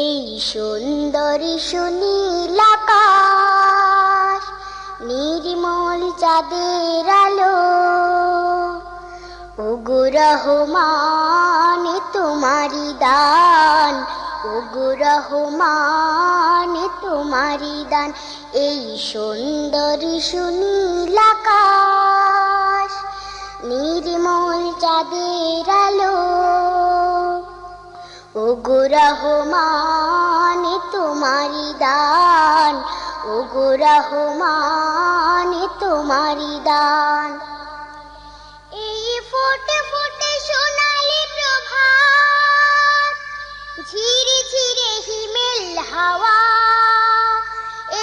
এই সুন্দরী সুনীল আকাশ, নির্মল চাঁদের আলো, ওগো রহমান তোমারি দান, ওগো রহমান তোমারি দান। এই সুন্দরী সুনীল আকাশ, নির্মল চাঁদের আলো, ওগো রহমান তোমারি দান, ওগো রহমান তোমারি দান। এই ফোটে ফোটে সোনালি প্রভাত, ঝিরে ঝিরে হিমেল হাওয়া,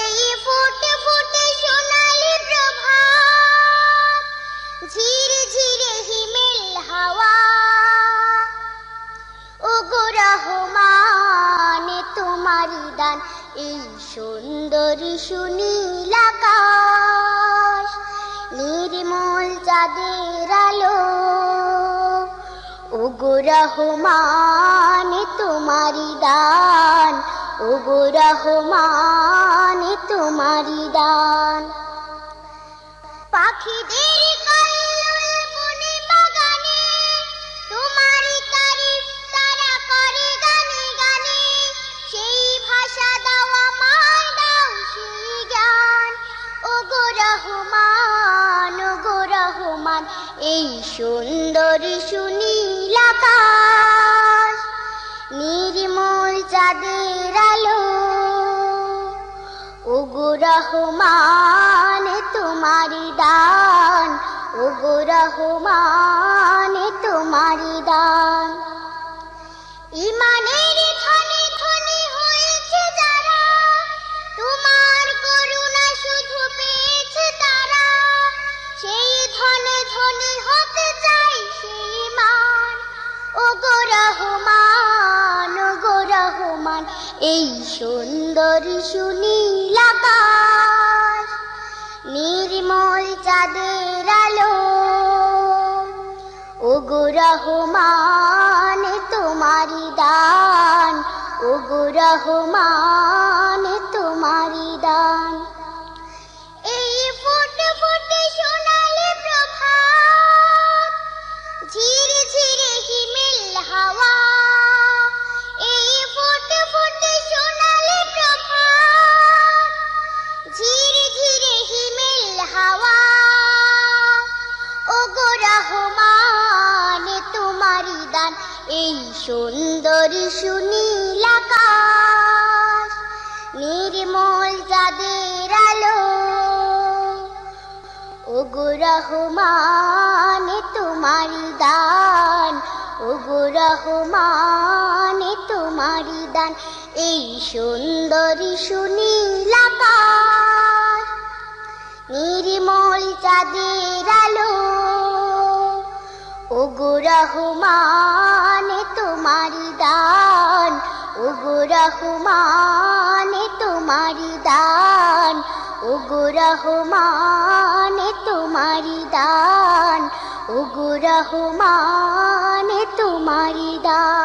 এই ফোটে ফোটে সোনালি প্রভাত, ঝিরে ঝিরে হিমেল হাওয়া, ওগো রহমান তোমারি দান। এই সুন্দরী সুনীল আকাশ, নির্মল চাঁদের আলো, ওগো রহমান তোমারি দান, ওগো রহমান তোমারি দান। পাখিদের কল্লোল বনে বাগানে, তোমারি তারিফ তারা করে গানে গানে, সেই ভাষা দাও আমায়, দাও সেই জ্ঞান, ওগো রহমান, ওগো রহমান। এই সুন্দরী সুনীল আকাশ, নির্মল চাঁদের আলো, ওগো রহমান তোমারি দান, ওগো রহমান তোমারি দান। ইমানের ধনে ধনে হয়েছে যারা, তোমার করুণা শুধু পেয়েছে তারা, সেই ধনে ধনে হতে চাই সেই মান, ওগো রহমান, ওগো রহমান। এই সুন্দরী সুনীল আকাশ, নির্মল চাঁদের আলো, ওগো রহমান তোমারি দান, ওগো রহমান তোমারি দান। এই ফোটে ফোটে সোনালি প্রভাত, ঝিরে ঝিরে হিমেল হাওয়া, এই ফোটে ফোটে সোনালি প্রভাত, ঝিরে ঝিরে হিমেল হাওয়া, ওগো রহমান তোমারি দান। এই সুন্দরী সুনীল আকাশ, নির্মল চাঁদের আলো, ওগো রহমান তোমারি দান, ওগো রহমান তোমারি দান। এই সুন্দরী সুনীল আকাশ, নির্মল চাঁদের আলো, ওগো রহমান তোমারি দান, ওগো রহমান তোমারি দান, ওগো রহমান তোমারি দান, ওগো রহমান তোমারি দান।